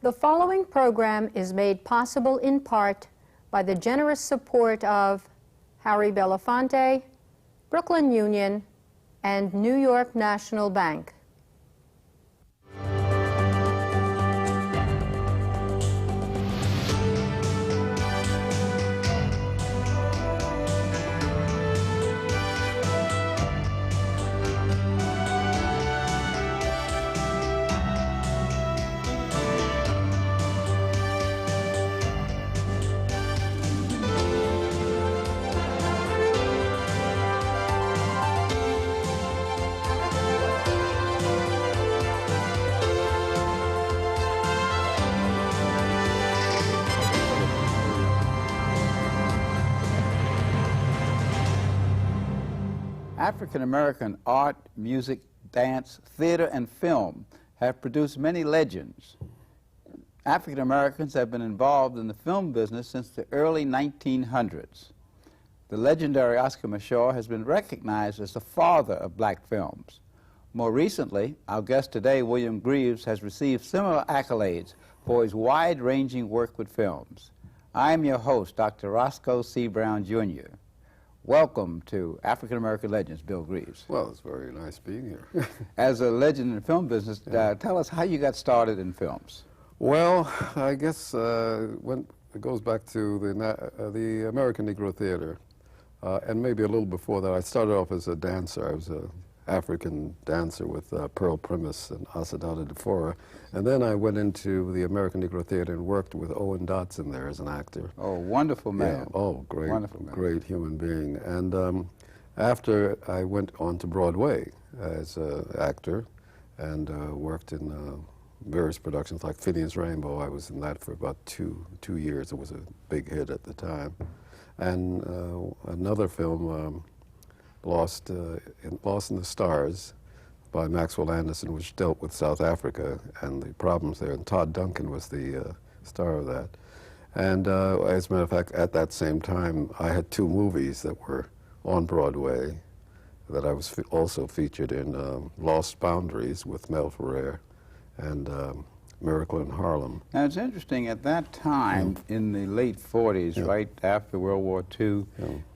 The following program is made possible in part by the generous support of Harry Belafonte, Brooklyn Union, and New York National Bank. African-American art, music, dance, theater, and film have produced many legends. African-Americans have been involved in the film business since the early 1900s. The legendary Oscar Micheaux has been recognized as the father of black films. More recently, our guest today, William Greaves, has received similar accolades for his wide-ranging work with films. I am your host, Dr. Roscoe C. Brown, Jr. Welcome to African American Legends, Bill Greaves. Well, it's very nice being here. As a legend in the film business, tell us how you got started in films. Well, I guess when it goes back to the American Negro Theater, and maybe a little before that. I started off as a dancer. I was an African dancer with Pearl Primus and Asadata Defora, and then I went into the American Negro Theater and worked with Owen Dotson there as an actor. Oh, wonderful man. Yeah. Oh, great, wonderful man. Great human being. And after I went on to Broadway as an actor and worked in various productions like Phineas Rainbow. I was in that for about two years. It was a big hit at the time. And another film, Lost in the Stars by Maxwell Anderson, which dealt with South Africa and the problems there. And Todd Duncan was the star of that. And as a matter of fact, at that same time, I had two movies that were on Broadway that I was also featured in, Lost Boundaries with Mel Ferrer and Miracle in Harlem. Now, it's interesting, at that time, in the late 40s, right after World War II,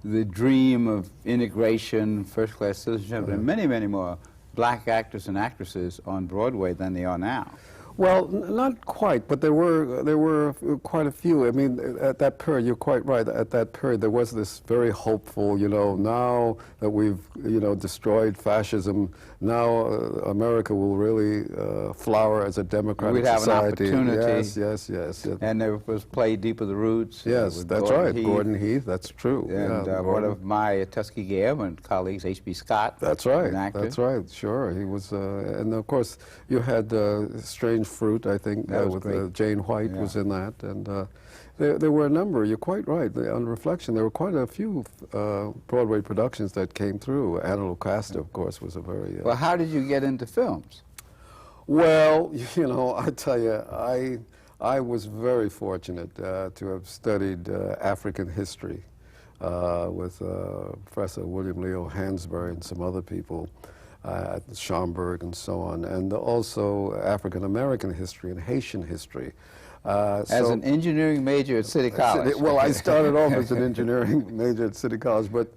the dream of integration, first-class citizenship, and many, many more black actors and actresses on Broadway than they are now. Well, not quite, but there were quite a few. I mean, at that period, you're quite right. At that period, there was this very hopeful, now that we've, destroyed fascism, now America will really flower as a democratic society. We'd have an opportunity. Yes. And there was Play Deeper the Roots. Yes, that's right. Gordon Heath, that's true. And one of my Tuskegee Airmen colleagues, H.B. Scott. That's right. An actor. That's right. Sure, he was. And of course, you had Strange Fruit, I think, with Jane White was in that, and there were a number. You're quite right. On reflection, there were quite a few Broadway productions that came through. Anna Lucasta, of course, was a very. Well, how did you get into films? Well, I tell you, I was very fortunate to have studied African history with Professor William Leo Hansberry and some other people. At Schomburg and so on, and also African-American history and Haitian history. As an engineering major at City College. Well, I started off as an engineering major at City College, but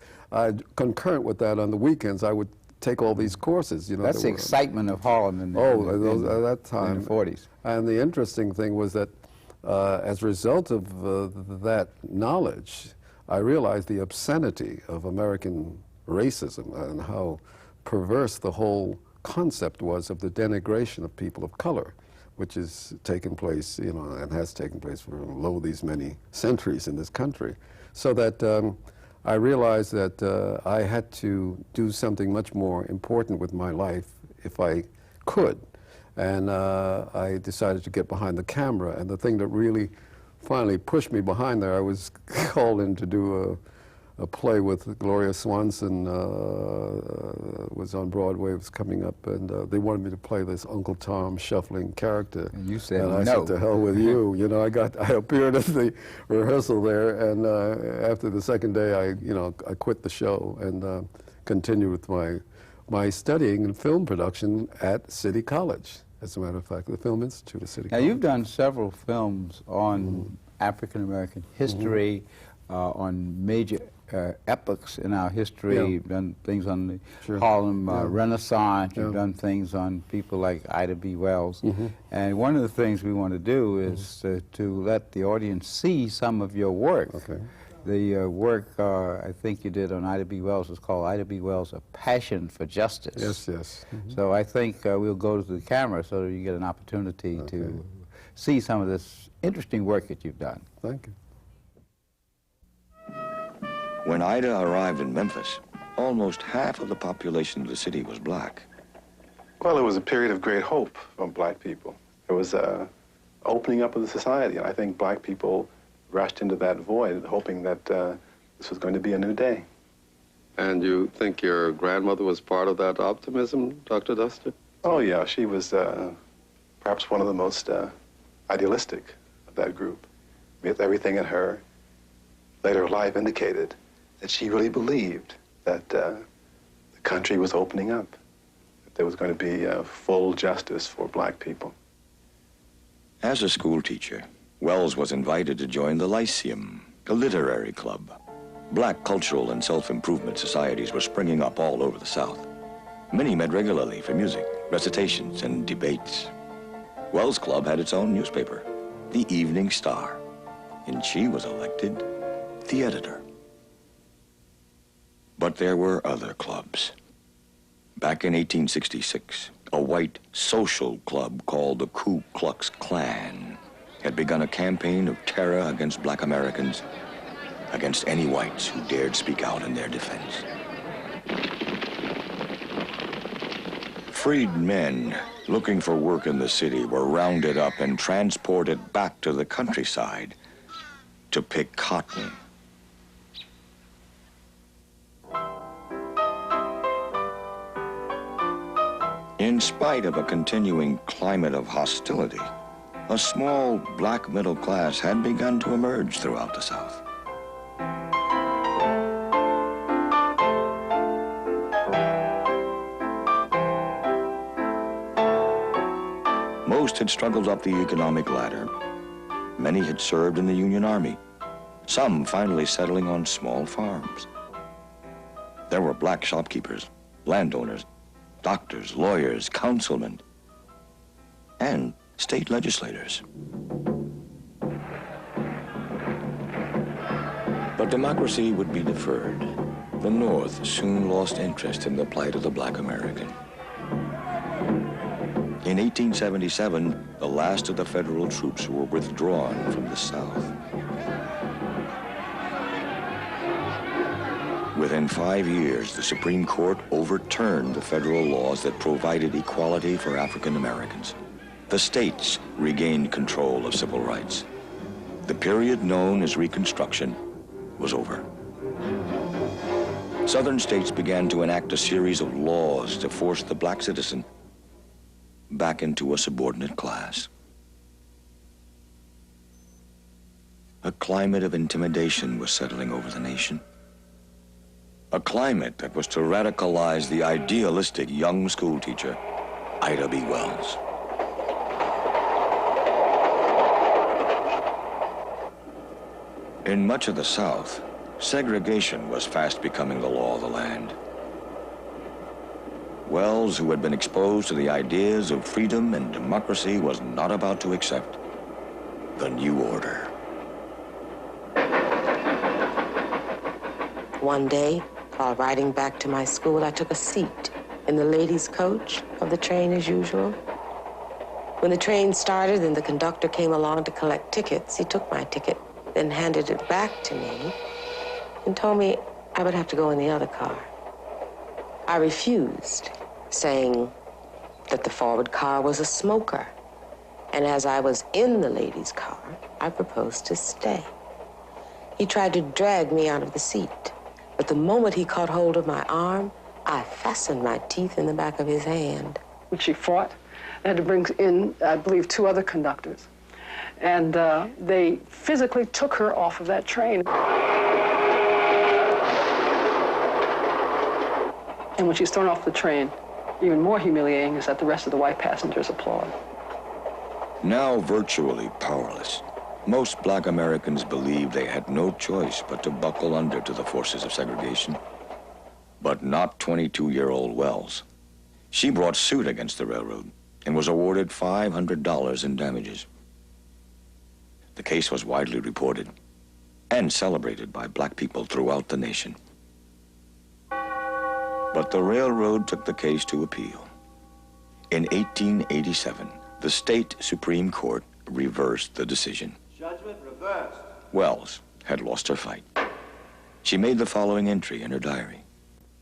concurrent with that, on the weekends, I would take all these courses. That's the excitement of Harlem at that time. In the 40s. And the interesting thing was that as a result of that knowledge, I realized the obscenity of American racism and how perverse the whole concept was of the denigration of people of color, which has taken place, and has taken place for these many centuries in this country. So that I realized that I had to do something much more important with my life if I could. And I decided to get behind the camera. And the thing that really finally pushed me behind there, I was called in to do a play with Gloria Swanson, was on Broadway, it was coming up, and they wanted me to play this Uncle Tom shuffling character. And you said no. And I said, to hell with you. I appeared at the rehearsal there, and after the second day, I quit the show and continued with my studying in film production at City College. as a matter of fact, the Film Institute of City Now, College. you've done several films on African-American history, on major epochs in our history. Yeah. You've done things on the Sure. Harlem Yeah. Renaissance. Yeah. You've done things on people like Ida B. Wells. And one of the things we want to do is to let the audience see some of your work. Okay. The work I think you did on Ida B. Wells was called Ida B. Wells, A Passion for Justice. Yes, yes. So I think we'll go to the camera so that you get an opportunity to see some of this interesting work that you've done. Thank you. When Ida arrived in Memphis, almost half of the population of the city was black. Well, it was a period of great hope for black people. It was opening up of the society, and I think black people rushed into that void, hoping that this was going to be a new day. And you think your grandmother was part of that optimism, Dr. Duster? Oh, yeah, she was perhaps one of the most idealistic of that group. With everything in her later life indicated that she really believed that the country was opening up, that there was going to be full justice for black people. As a school teacher, Wells was invited to join the Lyceum, a literary club. Black cultural and self-improvement societies were springing up all over the South. Many met regularly for music, recitations, and debates. Wells Club had its own newspaper, the Evening Star, and she was elected the editor. But there were other clubs. Back in 1866, a white social club called the Ku Klux Klan had begun a campaign of terror against black Americans, against any whites who dared speak out in their defense. Freed men looking for work in the city were rounded up and transported back to the countryside to pick cotton. In spite of a continuing climate of hostility, a small black middle class had begun to emerge throughout the South. Most had struggled up the economic ladder. Many had served in the Union Army, some finally settling on small farms. There were black shopkeepers, landowners, doctors, lawyers, councilmen, and state legislators. But democracy would be deferred. The North soon lost interest in the plight of the black American. In 1877, the last of the federal troops were withdrawn from the South. Within 5 years, the Supreme Court overturned the federal laws that provided equality for African Americans. The states regained control of civil rights. The period known as Reconstruction was over. Southern states began to enact a series of laws to force the black citizen back into a subordinate class. A climate of intimidation was settling over the nation. A climate that was to radicalize the idealistic young schoolteacher, Ida B. Wells. In much of the South, segregation was fast becoming the law of the land. Wells, who had been exposed to the ideas of freedom and democracy, was not about to accept the new order. One day, while riding back to my school, I took a seat in the ladies' coach of the train as usual. When the train started and the conductor came along to collect tickets, he took my ticket, then handed it back to me and told me I would have to go in the other car. I refused, saying that the forward car was a smoker. And as I was in the ladies' car, I proposed to stay. He tried to drag me out of the seat. But the moment he caught hold of my arm, I fastened my teeth in the back of his hand. She fought. They had to bring in, I believe, 2 other conductors. And they physically took her off of that train. And when she was thrown off the train, even more humiliating is that the rest of the white passengers applaud. Now virtually powerless, most black Americans believed they had no choice but to buckle under to the forces of segregation. But not 22-year-old Wells. She brought suit against the railroad and was awarded $500 in damages. The case was widely reported and celebrated by black people throughout the nation. But the railroad took the case to appeal. In 1887, the state Supreme Court reversed the decision. Judgment reversed. Wells had lost her fight. She made the following entry in her diary.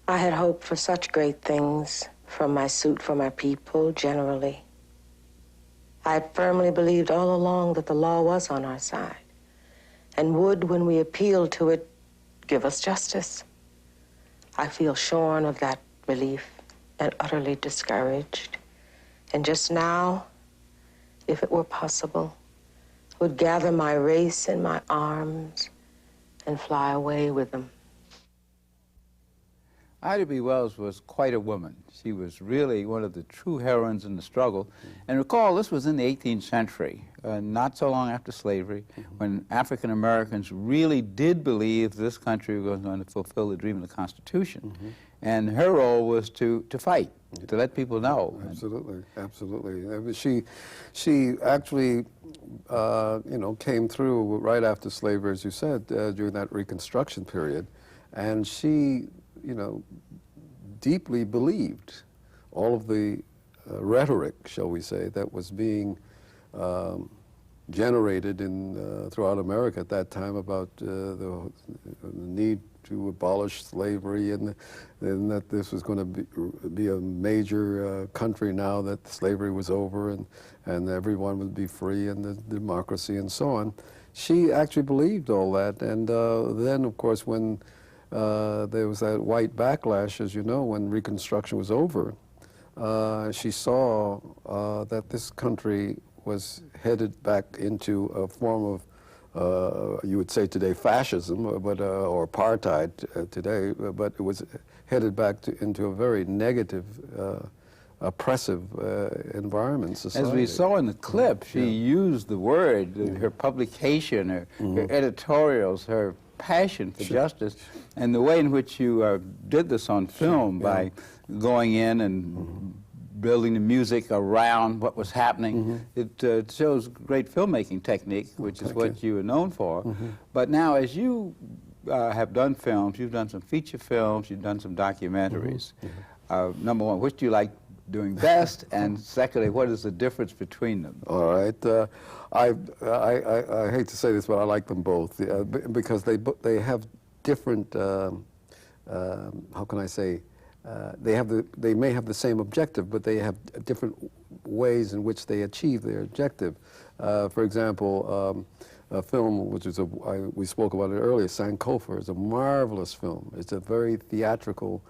I had hoped for such great things from my suit for my people generally. I had firmly believed all along that the law was on our side and would, when we appealed to it, give us justice. I feel shorn of that belief and utterly discouraged. And just now, if it were possible, would gather my race in my arms and fly away with them. Ida B. Wells was quite a woman. She was really one of the true heroines in the struggle. And recall, this was in the 18th century, not so long after slavery, when African Americans really did believe this country was going to fulfill the dream of the Constitution. And her role was to fight, to let people know. Absolutely, absolutely. I mean, she actually, you know, came through right after slavery, as you said, during that Reconstruction period, and she, you know, deeply believed all of the rhetoric, shall we say, that was being generated in throughout America at that time about the need to abolish slavery, and that this was going to be a major country now that slavery was over, and everyone would be free, and the democracy and so on. She actually believed all that, and then, of course, when there was that white backlash, as you know, when Reconstruction was over, she saw that this country was headed back into a form of, you would say today, fascism, but, or apartheid today, but it was headed back into a very negative, oppressive environment, society. As we saw in the clip, she used the word, her publication, her editorials, her passion for justice, and the way in which you did this on film by going in and building the music around what was happening. It shows great filmmaking technique, which is what you are known for. But now, as you have done films, you've done some feature films, you've done some documentaries. Number one, which do you like doing best? And secondly, what is the difference between them? All right. I hate to say this, but I like them both because they have different, how can I say, they may have the same objective, but they have different ways in which they achieve their objective. For example, a film which is we spoke about it earlier, Sankofa, is a marvelous film. It's a very theatrical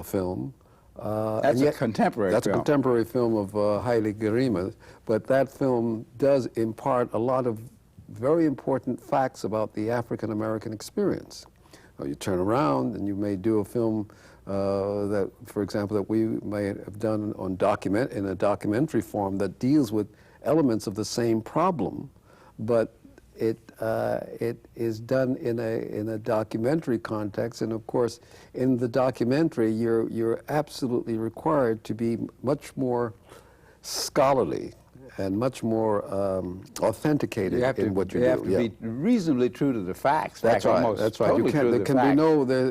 film. That's a contemporary film. That's a contemporary film of Haile Gerima, but that film does impart a lot of very important facts about the African American experience. You turn around and you may do a film that, for example, that we may have done on in a documentary form that deals with elements of the same problem, but it is done in a documentary context, and of course, in the documentary, you're absolutely required to be much more scholarly and much more authenticated in what you do. You have to be reasonably true to the facts. That's right. That's right. Totally There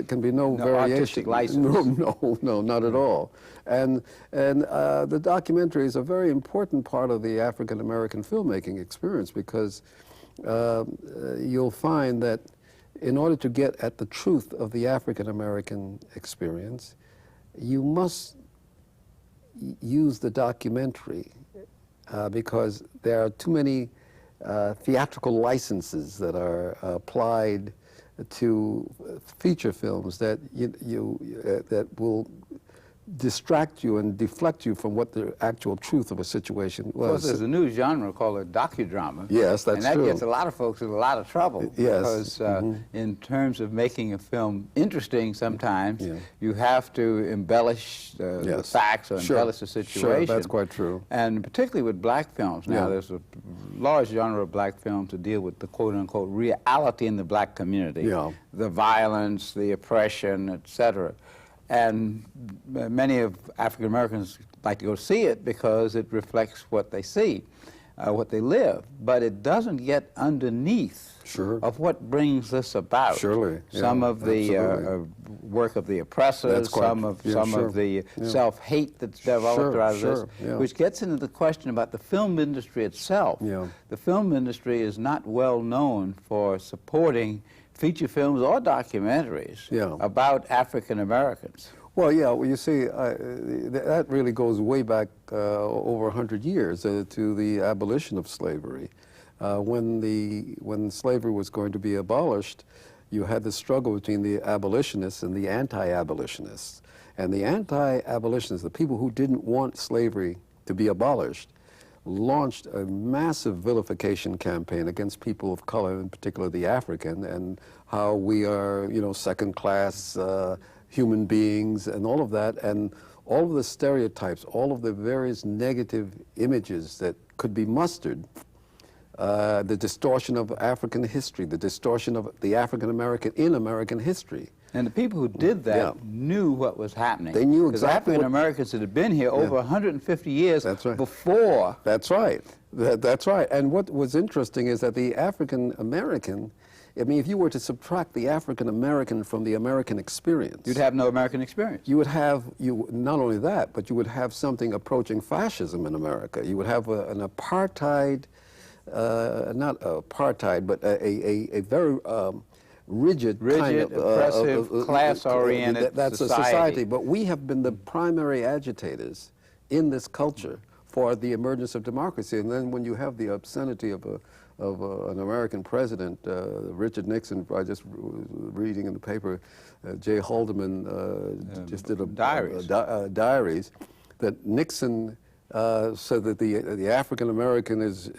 can be no variation. Artistic license. No, not at all. And the documentary is a very important part of the African American filmmaking experience because you'll find that in order to get at the truth of the African American experience, you must use the documentary because there are too many theatrical licenses that are applied to feature films that that will distract you and deflect you from what the actual truth of a situation was. Of course, there's a new genre called a docudrama. Yes, that's true. And that true. gets a lot of folks in a lot of trouble. Yes. Because in terms of making a film interesting sometimes, Yeah. you have to embellish the Yes. facts or Sure. embellish the situation. Sure, that's quite true. And particularly with black films. Now, Yeah. there's a large genre of black films to deal with the quote-unquote reality in the black community. Yeah. The violence, the oppression, etc. And many of African Americans like to go see it because it reflects what they see, what they live. But it doesn't get underneath Sure. of what brings this about. Surely, yeah, Some of the absolutely. work of the oppressors, That's quite- some of sure. the Yeah. self-hate that's developed Sure, out of sure, this, yeah. which gets into the question about the film industry itself. Yeah. The film industry is not well known for supporting feature films or documentaries Yeah. about African Americans. Well, yeah, well, you see, that really goes way back over 100 years to the abolition of slavery. When slavery was going to be abolished, you had the struggle between the abolitionists and the anti-abolitionists. And the anti-abolitionists, the people who didn't want slavery to be abolished, launched a massive vilification campaign against people of color, in particular the African, and how we are, you know, second-class human beings and all of that, and all of the stereotypes, all of the various negative images that could be mustered, the distortion of African history, the distortion of the African American in American history. And the people who did that Yeah. knew what was happening. They knew Because exactly African Americans that had been here over 150 years That's right. before. That's right. That's right. And what was interesting is that the African American, I mean, if you were to subtract the African American from the American experience, You'd have no American experience. you would have, not only that, but you would have something approaching fascism in America. You would have an apartheid, not apartheid, but a very rigid kind of oppressive, class-oriented that's a society. But we have been the primary agitators in this culture for the emergence of democracy. And then when you have the obscenity of an American president, Richard Nixon, I just was reading in the paper, Jay Haldeman just did diaries, that Nixon said that the African American is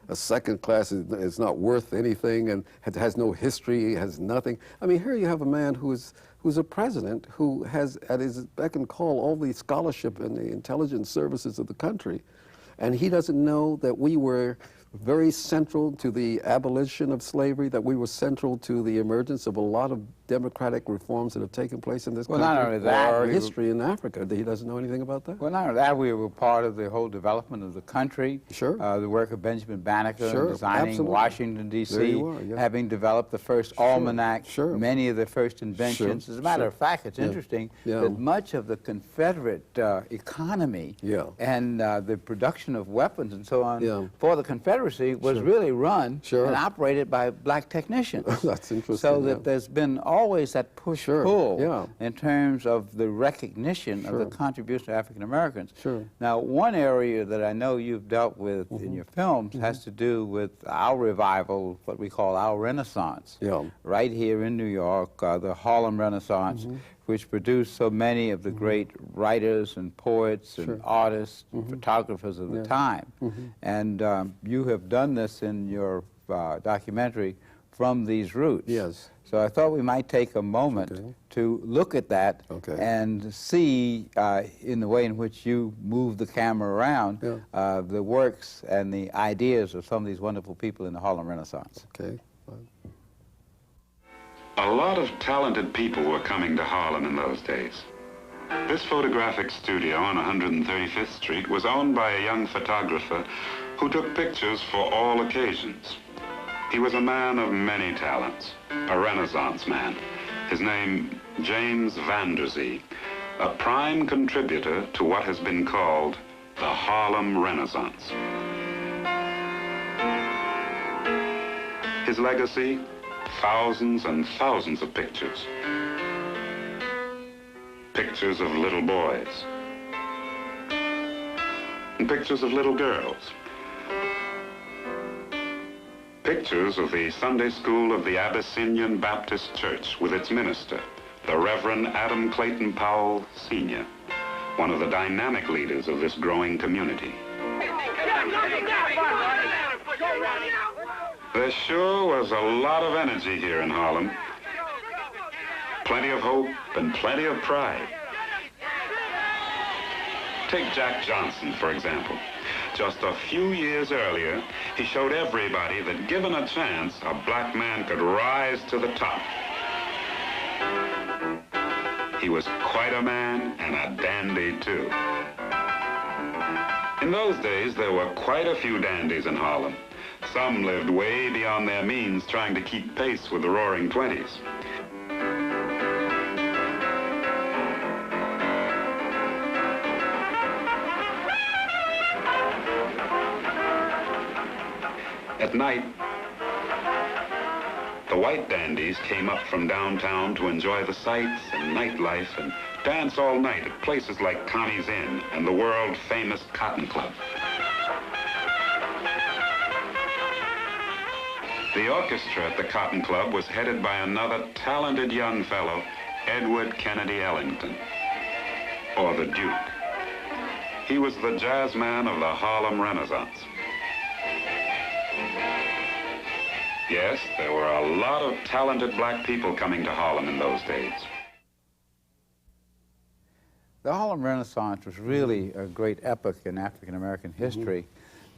a second class, is not worth anything, and has no history, has nothing. I mean, here you have a man who's a president who has at his beck and call all the scholarship and the intelligence services of the country, and he doesn't know that we were very central to the abolition of slavery, that we were central to the emergence of a lot of democratic reforms that have taken place in this country. not only that, or our history in Africa. He doesn't know anything about that? Well, not only that, we were part of the whole development of the country. Sure. The work of Benjamin Banneker, Sure, designing absolutely. Washington, There D.C., you are, yeah. having developed the first almanac, Sure. many of the first inventions. Sure, As a matter sure. of fact, it's Yeah. interesting Yeah. that much of the Confederate economy Yeah. and the production of weapons and so on Yeah. for the Confederacy was really run Sure. and operated by black technicians. That's interesting, So that yeah. there's been always that push-pull yeah. in terms of the recognition of the Sure. contribution of African Americans. Sure. Now, one area that I know you've dealt with in your films has to do with our revival, what we call our Renaissance. Yeah. Right here in New York, the Harlem Renaissance, which produced so many of the great writers and poets and artists and photographers of the time. And you have done this in your documentary from these roots. Yes. So I thought we might take a moment to look at that and see in the way in which you move the camera around the works and the ideas of some of these wonderful people in the Harlem Renaissance. Okay. A lot of talented people were coming to Harlem in those days. This photographic studio on 135th Street was owned by a young photographer who took pictures for all occasions. He was a man of many talents, a Renaissance man. His name, James Vanderzee, a prime contributor to what has been called the Harlem Renaissance. His legacy, thousands and thousands of pictures. Pictures of little boys. And pictures of little girls. Pictures of the Sunday school of the Abyssinian Baptist Church with its minister, the Reverend Adam Clayton Powell, Sr., one of the dynamic leaders of this growing community. There sure was a lot of energy here in Harlem. Plenty of hope and plenty of pride. Take Jack Johnson, for example. Just a few years earlier, he showed everybody that given a chance, a black man could rise to the top. He was quite a man and a dandy, too. In those days, there were quite a few dandies in Harlem. Some lived way beyond their means, trying to keep pace with the Roaring Twenties. At night, the white dandies came up from downtown to enjoy the sights and nightlife and dance all night at places like Connie's Inn and the world-famous Cotton Club. The orchestra at the Cotton Club was headed by another talented young fellow, Edward Kennedy Ellington, or the Duke. He was the jazz man of the Harlem Renaissance. Yes, there were a lot of talented black people coming to Harlem in those days. The Harlem Renaissance was really a great epoch in African-American history.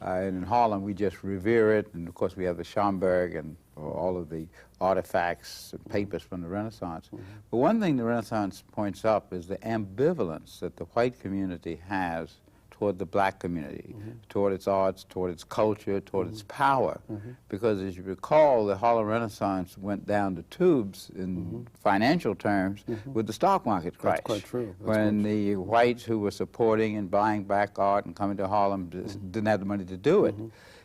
And in Harlem, we just revere it, and of course we have the Schomburg and all of the artifacts and papers from the Renaissance. But one thing the Renaissance points up is the ambivalence that the white community has toward the black community, toward its arts, toward its culture, toward its power. Because as you recall, the Harlem Renaissance went down the tubes in financial terms with the stock market crash. That's quite true. When the whites who were supporting and buying black art and coming to Harlem didn't have the money to do it.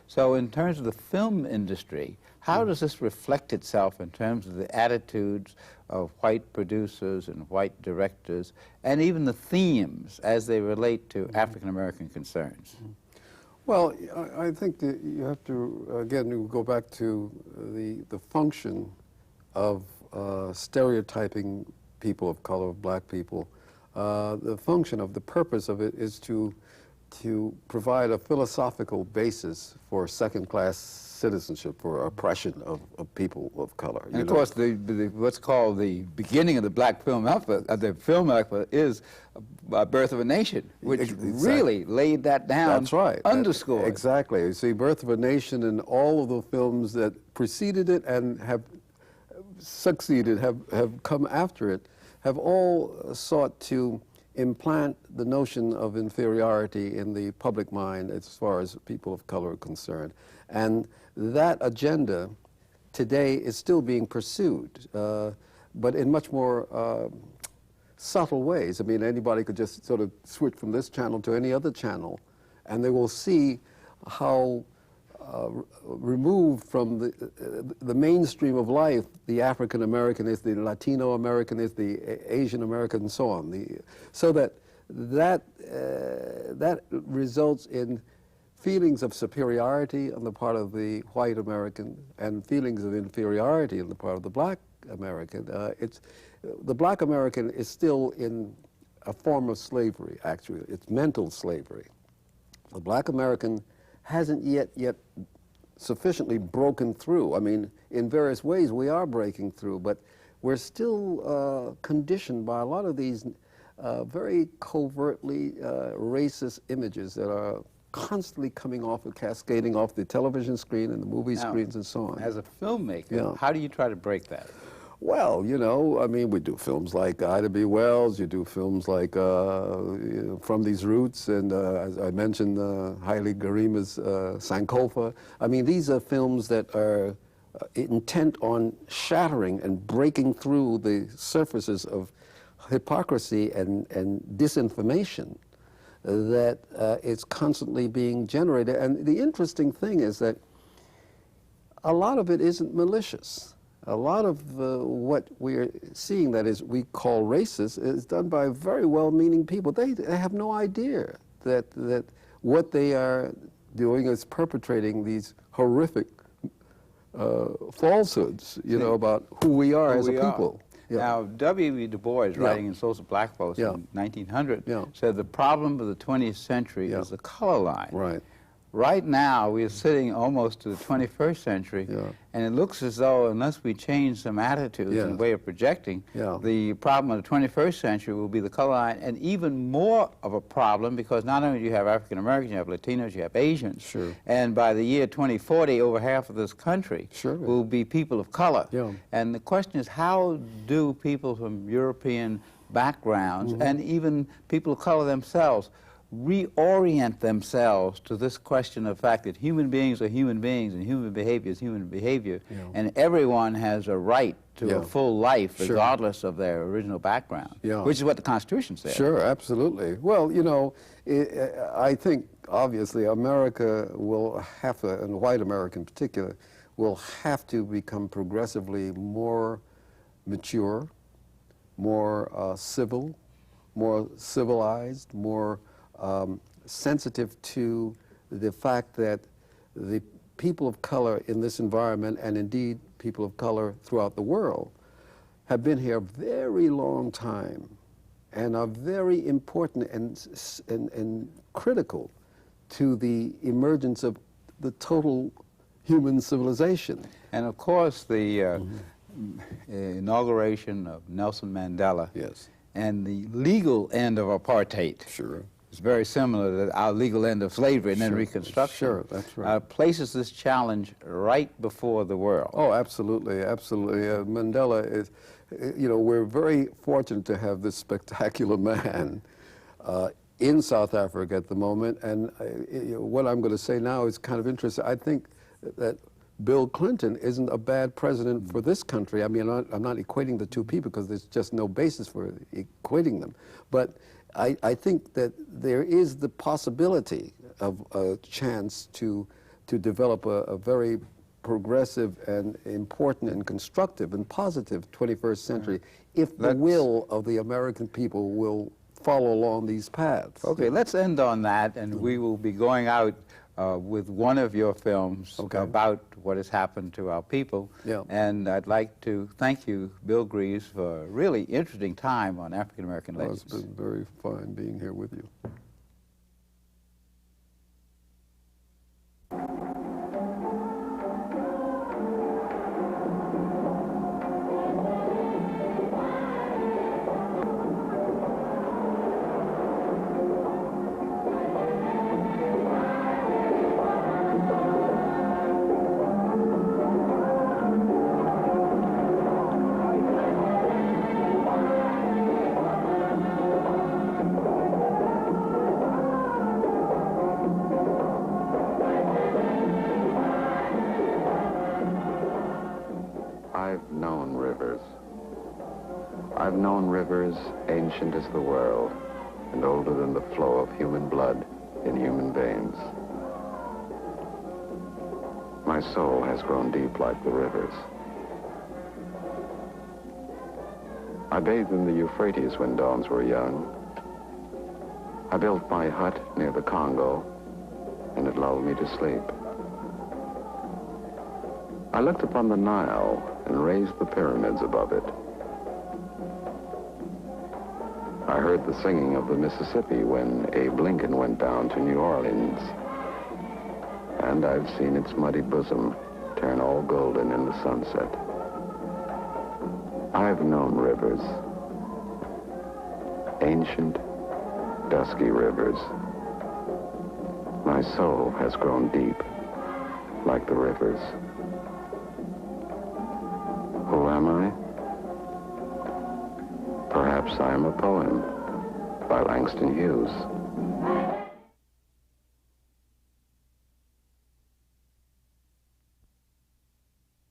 So in terms of the film industry, how does this reflect itself in terms of the attitudes of white producers and white directors, and even the themes as they relate to African-American concerns? Well, I think that you have to, again, go back to the function of stereotyping people of color, black people. The function of the purpose of it is to provide a philosophical basis for second-class citizenship, for oppression of people of color. And of course, what's called the beginning of the black film effort, is Birth of a Nation, which really laid that down. That's right. Underscored. Exactly. You see, Birth of a Nation and all of the films that preceded it and have succeeded, have come after it, have all sought to implant the notion of inferiority in the public mind as far as people of color are concerned. And that agenda today is still being pursued, but in much more subtle ways. I mean, anybody could just sort of switch from this channel to any other channel, and they will see how removed from the mainstream of life the African American is, the Latino American is, the Asian American, and so on. So that results in feelings of superiority on the part of the white American and feelings of inferiority on the part of the black American. The black American is still in a form of slavery, actually. It's mental slavery. The black American hasn't yet sufficiently broken through. I mean, in various ways we are breaking through, but we're still conditioned by a lot of these very covertly racist images that are constantly coming off and cascading off the television screen and the movie screens and so on. As a filmmaker, how do you try to break that? Well, you know, I mean, we do films like Ida B. Wells, you do films like From These Roots, and as I mentioned, Haile Garima's Sankofa. I mean, these are films that are intent on shattering and breaking through the surfaces of hypocrisy and disinformation that is constantly being generated. And the interesting thing is that a lot of it isn't malicious. A lot of what we're seeing that is we call racist is done by very well-meaning people. They have no idea that what they are doing is perpetrating these horrific falsehoods, you know, about who we are as a people. Now, W.E. Du Bois, writing in Souls of Black Folks in 1900, said the problem of the 20th century is the color line. Right. Right now, we are sitting almost to the 21st century, and it looks as though unless we change some attitudes and way of projecting, the problem of the 21st century will be the color line, and even more of a problem because not only do you have African Americans, you have Latinos, you have Asians, and by the year 2040, over half of this country will be people of color. And the question is, how do people from European backgrounds and even people of color themselves reorient themselves to this question of the fact that human beings are human beings and human behavior is human behavior, and everyone has a right to a full life regardless of their original background, which is what the Constitution says. Sure, absolutely. Well, you know, I think obviously America will have to, and white America in particular, will have to become progressively more mature, more civil, more civilized, more sensitive to the fact that the people of color in this environment, and indeed people of color throughout the world, have been here a very long time and are very important and critical to the emergence of the total human civilization. And of course, the inauguration of Nelson Mandela and the legal end of apartheid is very similar to our legal end of slavery and then Reconstruction. That's right. Places this challenge right before the world. Oh, absolutely, absolutely. Mandela is, you know, we're very fortunate to have this spectacular man in South Africa at the moment, and what I'm going to say now is kind of interesting. I think that Bill Clinton isn't a bad president for this country. I mean, I'm not equating the two people because there's just no basis for equating them. But I think that there is the possibility of a chance to develop a very progressive and important and constructive and positive 21st century if the will of the American people will follow along these paths. Okay, let's end on that, and we will be going out with one of your films about what has happened to our people. And I'd like to thank you, Bill Greaves, for a really interesting time on African American legends. It's been very fine being here with you. I've known rivers ancient as the world and older than the flow of human blood in human veins. My soul has grown deep like the rivers. I bathed in the Euphrates when dawns were young. I built my hut near the Congo, and it lulled me to sleep. I looked upon the Nile and raised the pyramids above it. I heard the singing of the Mississippi when Abe Lincoln went down to New Orleans. And I've seen its muddy bosom turn all golden in the sunset. I've known rivers, ancient, dusky rivers. My soul has grown deep, like the rivers. Who am I? Perhaps I am a poem by Langston Hughes.